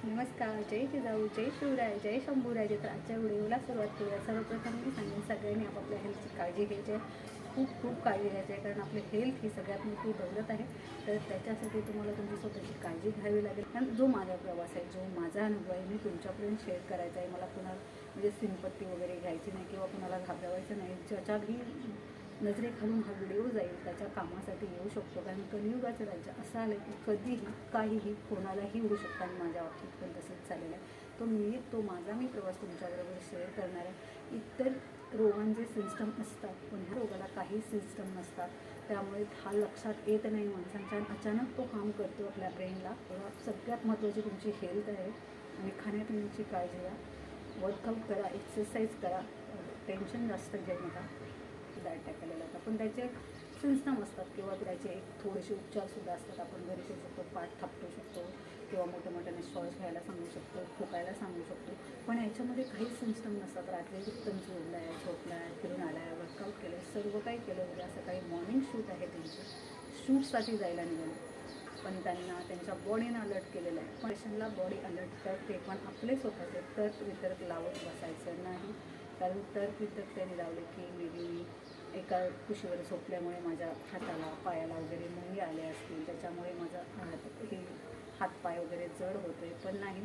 नमस्कार, जय जिजाऊ, जय शिवराय, जय शंभूराजे. तर आजच्या व्हिडिओला सुरुवात करूया. सर्वप्रथम मी सांगेन सगळ्यांनी आपापल्या हेल्थची काळजी घ्यायची आहे. खूप खूप काळजी घ्यायची आहे, कारण आपली हेल्थ ही सगळ्यात मोठी दौलत आहे. तर त्याच्यासाठी तुम्हाला तुमची स्वतःची काळजी घ्यावी लागेल. कारण जो माझा प्रवास आहे, जो माझा अनुभव आहे, मी तुमच्यापर्यंत शेअर करायचा आहे. मला कुणाला म्हणजे सिंपत्ती वगैरे घ्यायची नाही किंवा कुणाला घाबरवायचं नाही. ज्याच्याही नजरेखालून हा व्हिडिओ जाईल त्याच्या कामासाठी येऊ शकतो. कारण कलियुगाचं राज्य असं आलं की कधीही काहीही कोणालाही होऊ शकतं आणि माझ्या बाबतीत पण तसंच चाललेलं आहे. तो माझा प्रवास तुमच्याबरोबर शेअर करणार आहे. इतर रोगांचे सिस्टम असतात, पण ह्या रोगाला काही सिस्टम नसतात. त्यामुळे हा लक्षात येत नाही माणसांच्या, अचानक तो काम करतो आपल्या ब्रेनला. सगळ्यात महत्त्वाची तुमची हेल्थ आहे आणि खाण्यापिण्याची काळजी घ्या. वर्कआउट करा, एक्सरसाइज करा, टेन्शन जास्त घेऊ नका. डाएट टाकायला लागतात, पण त्याचे सिस्टम असतात किंवा त्याचे एक थोडेसे उपचारसुद्धा असतात. आपण घरी करू शकतो, पाठ थापटू शकतो किंवा मोठ्या श्वास घ्यायला सांगू शकतो, फुकायला सांगू शकतो. पण याच्यामध्ये काहीच सिस्टम नसतात. रात्री उत्तम झोपला आहे, झोपला आहे, फिरून आला आहे, वर्कआउट केलं, सर्व काही केलं. उद्या सकाळी मॉर्निंग शूट आहे त्यांचं, शूटसाठी जायला निघाले, पण त्यांना त्यांच्या बॉडीनं अलर्ट केलेलं आहे. पण पेशंटला बॉडी अलर्ट करते, पण आपले स्वतःचे तर्क वितर्क लावत बसायचं नाही. कारण तर्क वितर्क त्यांनी लावले की मी एका कुशीवर झोपल्यामुळे माझ्या हाताला पायाला वगैरे मुंगी आल्या असतील, त्याच्यामुळे माझा हातपाय वगैरे जड होते. पण नाही,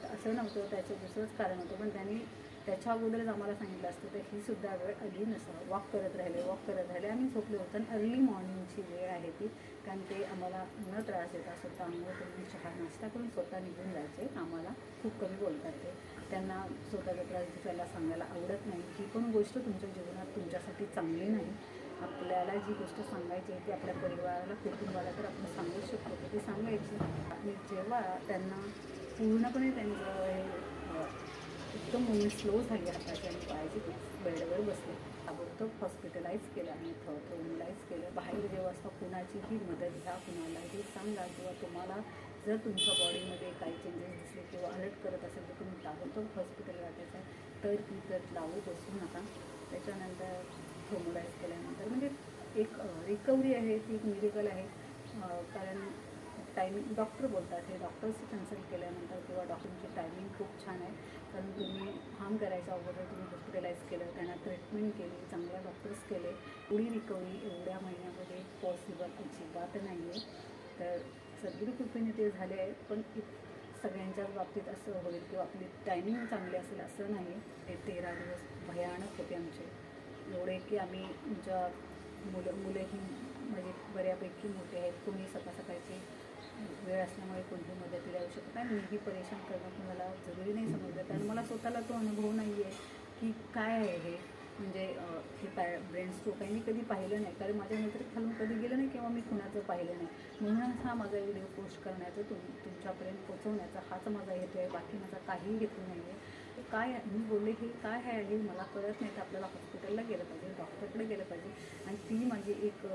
असं नव्हतं. त्याचं दुसरंच कारण होतं. पण त्यांनी त्याच्या अगोदरच आम्हाला सांगितलं असतं तर ही सुद्धा वेळ आली नसतं. वॉक करत राहिले आम्ही झोपले होतो. आणि अर्ली मॉर्निंगची वेळ आहे ती, कारण ते आम्हाला न त्रास देता स्वतः आंघोळ करून चहा नाश्ता करून स्वतः निघून जायचे. आम्हाला खूप कमी बोलतात ते. त्यांना स्वतःचा त्रास दुसऱ्याला सांगायला आवडत नाही. ही पण गोष्ट तुमच्या जीवनात तुमच्यासाठी चांगली नाही. आपल्याला जी गोष्ट सांगायची आहे ती आपल्या परिवाराला, कुटुंबाला तर आपण सांगू शकतो, तर ती सांगायची. आणि जेव्हा त्यांना पूर्णपणे त्यांचं एकदम मुवमेंट स्लो झाली हाताची आणि पायाची, ते बेडवर बसले. ताबडतोब हॉस्पिटलाइज केलं आणि थ्रोमलाइज केलं. बाहेर जेव्हा असता कुणाचीही मदत घ्या, कुणालाही सांगा. किंवा तुम्हाला जर तुमच्या बॉडीमध्ये काही चेंजेस दिसले किंवा अलर्ट करत असेल तर तुम्ही ताबडतोब हॉस्पिटल गाठायचं आहे. तर लावू बसू नका. त्याच्यानंतर थ्रोमलाइज केल्यानंतर म्हणजे एक रिकव्हरी आहे, ती एक मेडिकल आहे. कारण टायमिंग डॉक्टर बोलतात, हे डॉक्टर्सची कन्सल्ट केल्यानंतर किंवा डॉक्टरची टायमिंग खूप छान आहे. कारण तुम्ही हार्म करायच्या अगोदर तुम्ही हॉस्पिटलाइज केलं, त्यांना ट्रीटमेंट केली, चांगल्या डॉक्टर्स केले. एवढी रिकव्हरी एवढ्या महिन्यामध्ये पॉसिबल अजिबात नाही आहे. तर सगळी कृपेने ते झाले आहे. पण सगळ्यांच्याच बाबतीत असं होईल किंवा आपली टायमिंग चांगली असेल असं नाही आहे. हे 13 दिवस भयानक होते आमचे. एवढे की आम्ही आमच्या मुलंही म्हणजे बऱ्यापैकी मोठे आहेत. कोणी सकाळची वेळ असल्यामुळे कोणती मदतीला येऊ शकत नाही. मीही परेशान करणं कुणाला जरुरी नाही समजलं, कारण मला स्वतःला तो अनुभव नाही आहे की काय आहे हे. म्हणजे हे ब्रेन स्ट्रोक आहे. मी कधी पाहिलं नाही, कारण माझ्या खालून कधी गेलं नाही किंवा मी कुणाचं पाहिलं नाही. म्हणूनच हा माझा व्हिडिओ पोस्ट करण्याचा, तुमच्यापर्यंत पोचवण्याचा हाच माझा हेतू आहे. बाकी माझा काहीही हेतू नाही आहे. काय मी बोलले हे काय आहे हे मला कळत नाही. तर आपल्याला हॉस्पिटलला गेलं पाहिजे, डॉक्टरकडे गेलं पाहिजे. आणि ती माझी एक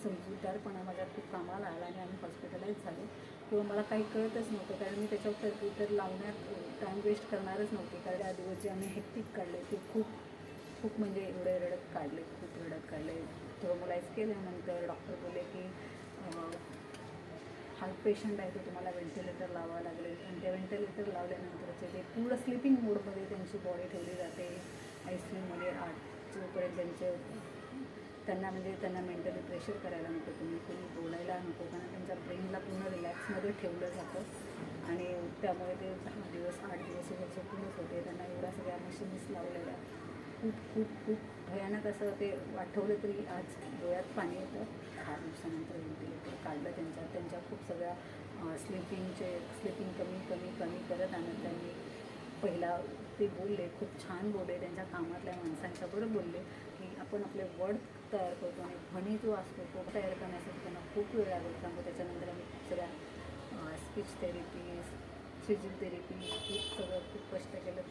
समजूतदारपणा माझ्या खूप कामाला आला आणि आम्ही हॉस्पिटलाइज झालो. किंवा मला काही कळतच नव्हतं, कारण मी त्याच्यावर तर लावण्यात टाईम वेस्ट करणारच नव्हते. कारण त्या दिवस जे आम्ही हेक्टिक काढले ते खूप म्हणजे एवढे खूप रडत काढले. थ्रोमलाइज केल्यानंतर डॉक्टर बोलले की हार्ट पेशंट आहे, तो तुम्हाला व्हेंटिलेटर लावावं लागेल. आणि त्या व्हेंटिलेटर लावल्यानंतरचे ते पूर्ण स्लिपिंग मोडमध्ये त्यांची बॉडी ठेवली जाते ICUमध्ये. जोपर्यंत त्यांना मेंटली प्रेशर करायला नको, कोणी बोलायला नको, कारण त्यांच्या ब्रेनला पूर्ण रिलॅक्समध्ये ठेवलं जातं. आणि त्यामुळे ते 10 दिवस 8 दिवस झोपूनच होते. त्यांना एवढ्या सगळ्या मशीन्स लावलेल्या. खूप भयानक असं ते आठवलं तरी आज डोळ्यात पाणी येतं. 10 दिवसानंतर व्हेंटिलेटर काढलं त्यांच्या खूप सगळ्या स्लिपिंग कमी करत आणत त्यांनी पहिला ते बोलले, खूप छान बोलले. त्यांच्या कामातल्या माणसांच्याबरोबर बोलले की आपण आपले वर्ड तयार करतो आणि ध्वनी जो असतो तो तयार करण्यासाठी त्यांना खूप वेळ लागतो. त्यामुळे त्याच्यानंतर आम्ही सगळ्या स्पीच थेरपी, फिजिओथेरपी खूप कष्ट केलं.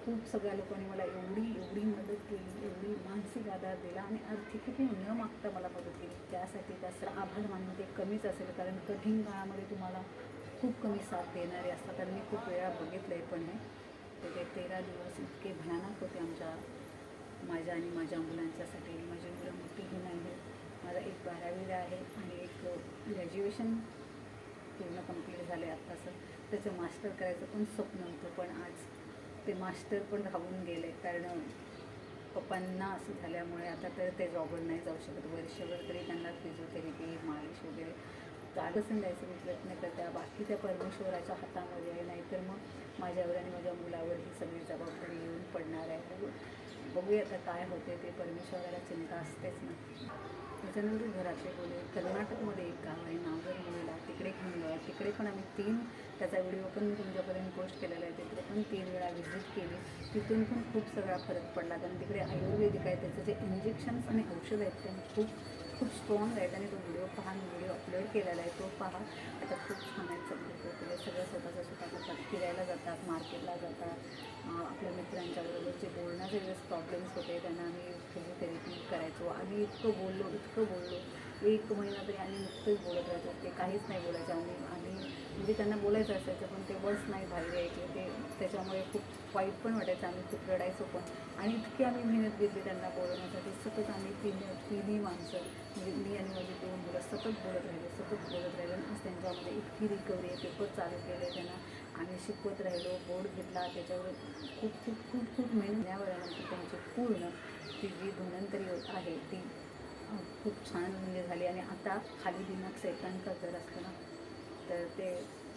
खूप सगळ्या लोकांनी मला एवढी मदत केली, एवढी मानसिक आधार दिला आणि आर्थिकही न मागता मला मदत केली. त्यासाठी त्याचा आभार मानून ते कमीच असेल, कारण कठीण काळामध्ये तुम्हाला खूप कमी साथ देणारे असतात. आणि मी खूप वेळा बघितलं आहे. पण ते 13 दिवस इतके भयानक होते माझ्या आणि माझ्या मुलांच्यासाठी. माझी मुलं मोठीही नाही आहेत. माझा एक 12वीला आहे आणि एक ग्रॅज्युएशन पूर्ण कंप्लीट झाले आत्ताचं. त्याचं मास्टर करायचं पण स्वप्न होतं, पण आज ते मास्टर पण राहून गेले, कारण पप्पांना असं झाल्यामुळे आता तर ते जॉबवर नाही जाऊ शकत. वर्षभर तरी त्यांना फिजिओथेरपी, मालिश वगैरे गाडसून द्यायचं मी प्रयत्न करते. बाकी त्या परमेश्वराच्या हातामध्ये आहे, नाहीतर मग माझ्यावर आणि माझ्या मुलावर ही सगळी जबाबदारी येऊन पडणार आहे. बघूया आता काय होते ते, परमेश्वराला चिंता असतेच ना. त्याच्यानंतर घरातले बोलले, कर्नाटकमध्ये एक गाव आहे नागरमोला, तिकडे घेऊन जाऊया. तिकडे पण आम्ही 3, त्याचा व्हिडिओ पण मी तुमच्यापर्यंत पोस्ट केलेला आहे. तिकडे पण 3 वेळा व्हिजिट केली. तिथून पण खूप सगळा फरक पडला, कारण तिकडे आयुर्वेदिक आहे. त्याचं जे इंजेक्शन्स आणि औषध आहेत ते खूप खूप स्ट्रॉंग आहेत. आणि तो व्हिडिओ पहा, मी व्हिडिओ अपलोड केलेला आहे, तो पहा. आता खूप छान आहेत सगळे. सगळं स्वतःचं स्वतः करतात, फिरायला जातात, मार्केटला जातात. आपल्या मित्रांच्याबरोबर जे बोलण्याचे जे प्रॉब्लेम्स होते त्यांना आम्ही फिजिओथेरपी करायचो. आम्ही इतकं बोललो 1 महिना तरी आम्ही नुकतंच बोलत राहायचो. ते काहीच नाही बोलायचं. आम्ही म्हणजे त्यांना बोलायचं असायचं, पण ते वर्ड्स नाही बाहेर यायचे. ते त्याच्यामुळे खूप वाईट पण वाटायचं. आम्ही खूप रडायचो पण. आणि इतकी आम्ही मेहनत घेतली त्यांना बोलवण्यासाठी. सतत आम्ही तिन्ही माणसं, म्हणजे मी आणि माझी 2 मुलं सतत बोलत राहिले. आज त्यांच्यामध्ये इतकी रिकव्हरी आहे. पेपर चालू केले त्यांना, आम्ही शिकवत राहिलो, बोर्ड घेतला, त्याच्यावर खूप खूप खूप खूप महिन्यावरनंतर त्यांची पूर्ण ती जी धन्वंतरी आहे ती खूप छान म्हणजे झाली. आणि आता खाली दिमाग सैतांचं घर असतं ना, तर ते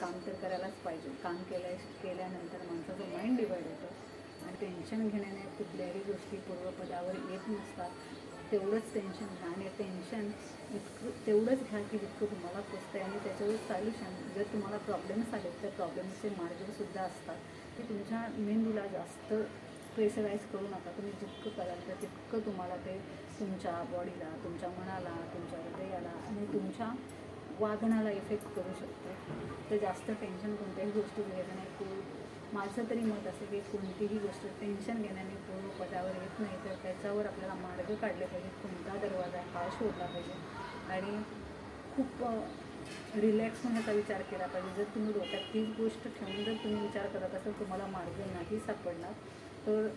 काम तर करायलाच पाहिजे. काम केल्यानंतर माणसाचं माइंड डिवाईड होतं आणि टेन्शन घेण्याने कुठल्याही गोष्टी पूर्वपदावर येत नसतात. तेवढंच टेन्शन घ्या, आणि टेन्शन तेवढंच घ्या की जितकं तुम्हाला पोचतं आहे. आणि त्याच्यावर सोल्युशन, जर तुम्हाला प्रॉब्लेम्स आले तर प्रॉब्लेम्सचे मार्गसुद्धा असतात. ते तुमच्या मेंदूला जास्त प्रेशराईज करू नका. तुम्ही जितकं कराल तर तितकं तुम्हाला ते तुमच्या बॉडीला, तुमच्या मनाला, तुमच्या हृदयाला आणि तुमच्या वागण्याला इफेक्ट करू शकतो. तर जास्त टेन्शन कोणत्याही गोष्टी घ्यायचं नाही. माझं तरी मत असं की कोणतीही गोष्ट टेन्शन घेण्याने पूर्वपदावर येत नाही, तर त्याच्यावर आपल्याला मार्ग काढले पाहिजे. कोणता दरवाजा हा शोधला पाहिजे आणि खूप रिलॅक्स होण्याचा विचार केला पाहिजे. जर तुम्ही डोक्यात तीच गोष्ट ठेवून जर तुम्ही विचार करत असाल, तुम्हाला मार्ग नाही सापडला तर.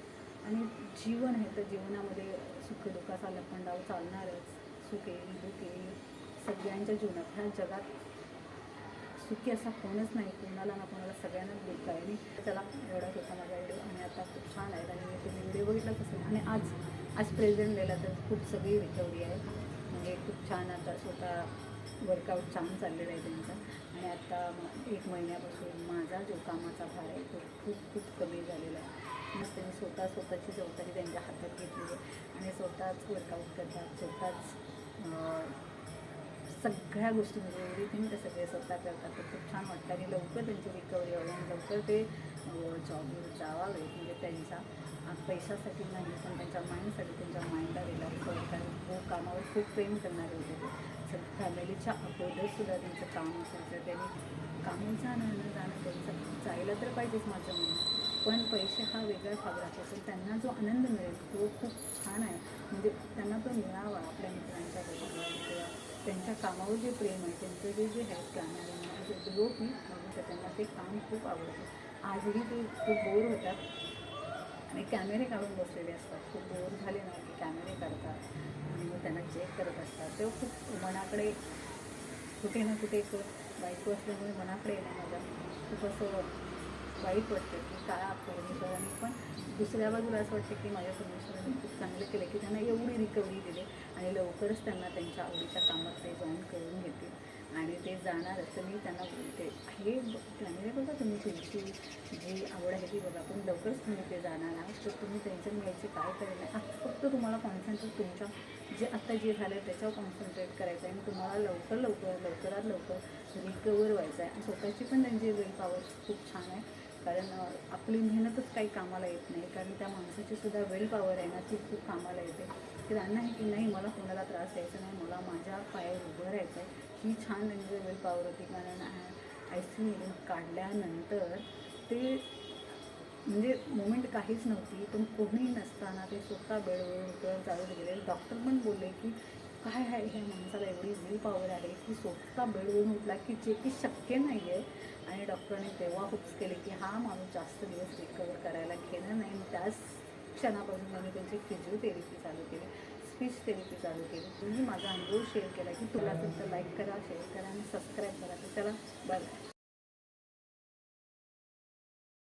आणि जीवन आहे, तर जीवनामध्ये सुखदुःखाचा लपंडाव चालणारच. सुख येईल, दुःख येईल सगळ्यांच्या जीवनात. ह्या जगात सुखी असा कोणच नाही, कोणाला ना कोणाला सगळ्यांनाच दुःख आहे. आणि त्याला एवढाच होता माझा व्हिडिओ, आणि आता खूप छान आहेत. आणि मी तुम्ही व्हिडिओ बघितलाच असेल. आणि आज प्रेझेंट डेला तर खूप सगळी रिकव्हरी आहे. म्हणजे खूप छान आता स्वतः वर्कआउट छान चाललेलं आहे त्यांचं. आणि आता 1 महिन्यापासून माझा जो कामाचा भार आहे तो खूप कमी झालेला आहे. मग त्यांनी स्वतःची जबाबदारी त्यांच्या हातात घेतली आहे आणि स्वतःच वर्कआउट करतात, स्वतःच सगळ्या गोष्टी, म्हणजे एव्हरीथिंग ते सगळे स्वतः करतात. तर खूप छान वाटतं. आणि लवकर त्यांची रिकव्हरी व्हावी आणि लवकर ते जॉबवर जावावे. म्हणजे त्यांच्या पैशासाठी नाही, पण त्यांच्या माइंडसाठी, त्यांच्या माइंडला रिलॅक्स व्हावं. कारण खूप कामावर खूप प्रेम करणारे होते ते. सगळ्या फॅमिलीच्या अगोदरसुद्धा त्यांचं काम असायचं. त्यांनी कामात जाणं त्यांचं जायला तर पाहिजेच माझं म्हणणं, पण पैसे हा वेगळा भाग राहतो. पण त्यांना जो आनंद मिळेल तो खूप छान आहे. म्हणजे त्यांना तो मिळावा आपल्या मित्रांच्या बरोबर, किंवा त्यांच्या कामावर जे प्रेम आहे, त्यांचं जे आहे कॅमेरा जे ग्रोथ मी बघू त्यांना ते काम खूप आवडतं. आजही ते खूप बोर होतात आणि कॅमेरे काढून बसलेले असतात. खूप बोर झाले ना की कॅमेरे काढतात आणि मग त्यांना चेक करत असतात. तेव्हा खूप मनाकडे कुठे ना कुठे एक बायको असल्यामुळे मनाकडे येणं माझ्या खूप असं वाईट वाटतं की काय परमेश्वरांनी. पण दुसऱ्या बाजूला असं वाटतं की माझ्या परमेश्वरांनी खूप चांगलं केलं की त्यांना एवढी रिकव्हरी दिली आणि लवकरच त्यांना त्यांच्या आवडीच्या कामात ते जॉईन करून घेतील आणि ते जाणारच. तर मी त्यांना बोलते, हे कॅमेरे बघा, तुम्ही तुमची जी आवड आहे ती बघा, पण लवकरच तुम्ही ते जाणार आहात. तर तुम्ही टेन्शन घ्यायची काय करायचं नाही. आता फक्त तुम्हाला कॉन्सन्ट्रेट तुमच्या जे आत्ता जे झालं आहे त्याच्यावर कॉन्सन्ट्रेट करायचं आहे. आणि तुम्हाला लवकरात लवकर रिकवर व्हायचं आहे. आणि स्वतःची पण त्यांची विल पॉवर खूप छान आहे. कारण आपली मेहनतच काही कामाला येत नाही, कारण त्या माणसाची सुद्धा विल पॉवर आहे ना, ती खूप कामाला येते. की त्यांना आहे की नाही, मला कोणाला त्रास द्यायचा नाही, मला माझ्या पायावर उभं राहायचं आहे. ही छान त्यांची विल पॉवर होती. कारण ICU काढल्यानंतर ते म्हणजे मोमेंट काहीच नव्हती, पण कोणी नसताना ते स्वतः बेडवर चालत गेले. डॉक्टर पण बोलले की काय आहे ह्या माणसाला एवढी विल पॉवर आहे की स्वतः बेडवरून उठला, की जे की शक्य नाही आहे. आणि डॉक्टरने तेव्हा होप्स केले की हा माणूस जास्त दिवस रिकवर करायला घेणार नाही. त्याच क्षणापासून त्यांनी त्यांची फिजिओथेरपी चालू केली. स्पीच थेरपी चालू केली. मी माझा अनुभव शेअर केला की तुला असेल तर लाईक करा, शेअर करा आणि सबस्क्राईब करा. तर चला बाय.